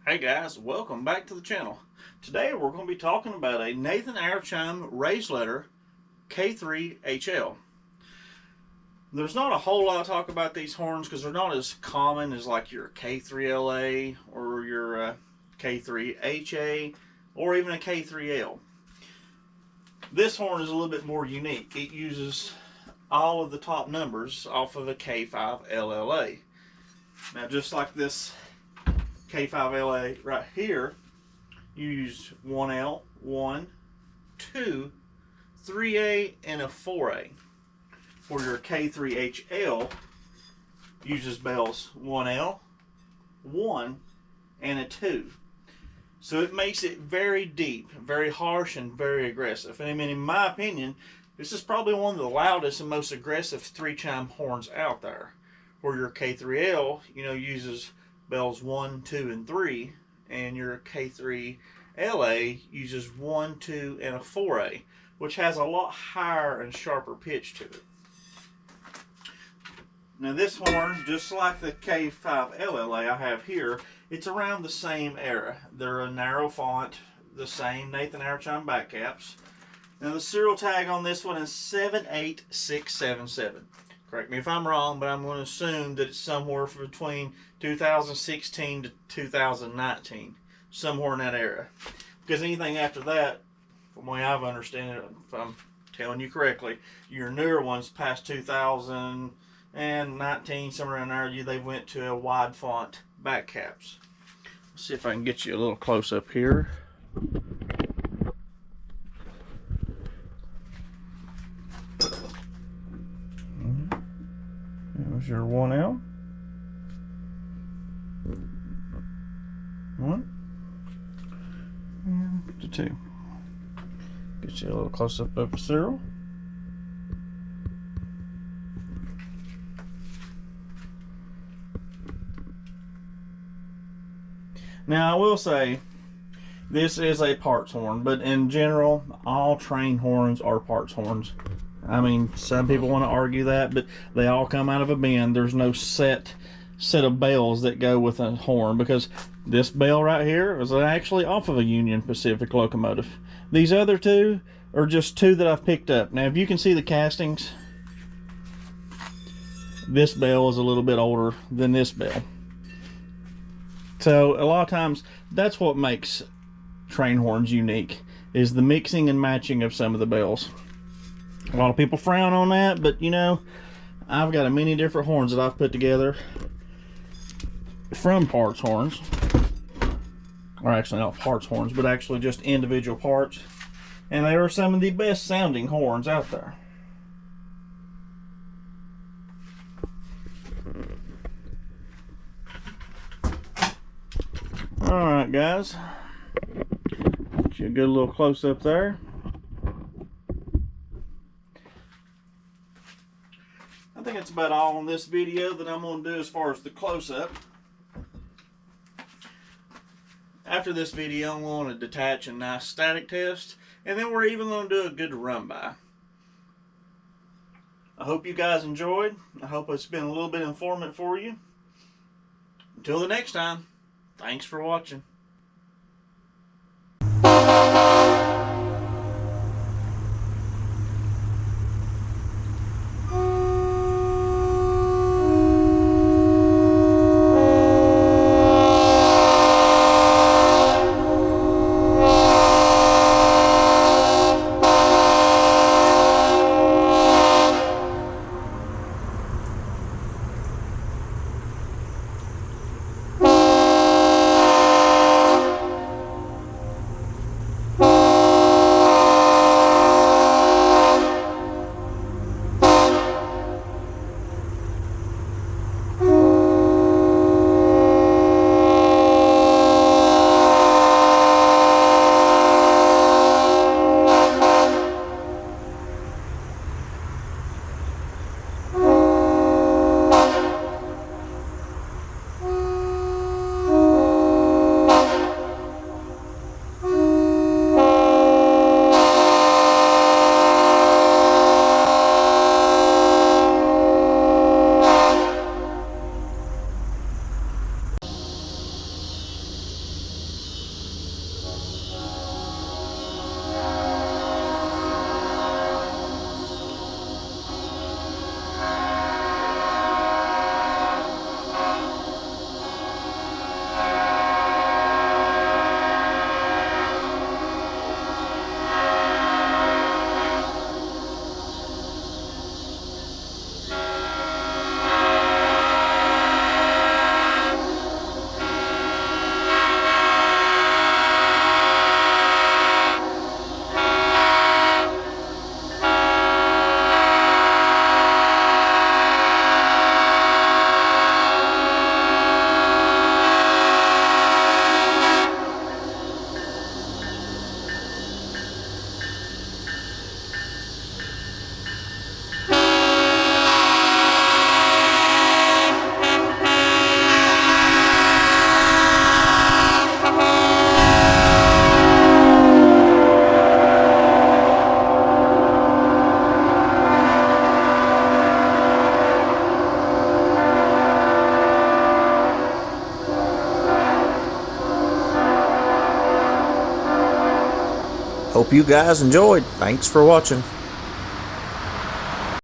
Hey guys, welcome back to the channel. Today we're going to be talking about a Nathan Airchime raised letter K3HL. There's not a whole lot of talk about these horns because they're not as common as like your K3LA or your K3HA or even a K3L. This horn is a little bit more unique. It uses all of the top numbers off of a K5LLA. Now just like this K5LA right here, you use 1L, 1, 2, 3A, and a 4A. For your K3HL, uses bells 1L, 1, and a 2. So it makes it very deep, very harsh, and very aggressive. And I mean, in my opinion, this is probably one of the loudest and most aggressive 3-chime horns out there. For your K3L, uses bells 1, 2, and 3, and your K3LA uses 1, 2, and a 4A, which has a lot higher and sharper pitch to it. Now this horn, just like the K5LLA I have here, it's around the same era. They're a narrow font, the same Nathan Airchime back caps. Now the serial tag on this one is 78677. Correct me if I'm wrong, but I'm going to assume that it's somewhere between 2016 to 2019, somewhere in that era. Because anything after that, from the way I've understood it, if I'm telling you correctly, your newer ones past 2019, somewhere around there, they went to a wide font back caps. Let's see if I can get you a little close up here. There's your 1L. 1 and the 2. Get you a little close up of the serial. Now I will say this is a parts horn, but in general all train horns are parts horns. I mean, some people want to argue that, but they all come out of a bin. There's no set of bells that go with a horn, because this bell right here was actually off of a Union Pacific locomotive. These other two are just two that I've picked up. Now if you can see the castings, this bell is a little bit older than this bell. So a lot of times that's what makes train horns unique, is the mixing and matching of some of the bells. A lot of people frown on that, but I've got many different horns that I've put together from parts horns. Or actually not parts horns, but actually just individual parts. And they are some of the best sounding horns out there. Alright guys, get you a good little close up there. I think that's about all on this video that I'm going to do as far as the close-up. After this video, I'm going to detach a nice static test, and then we're even going to do a good run-by. I hope you guys enjoyed. I hope it's been a little bit informative for you. Until the next time, thanks for watching. Hope you guys enjoyed. Thanks for watching.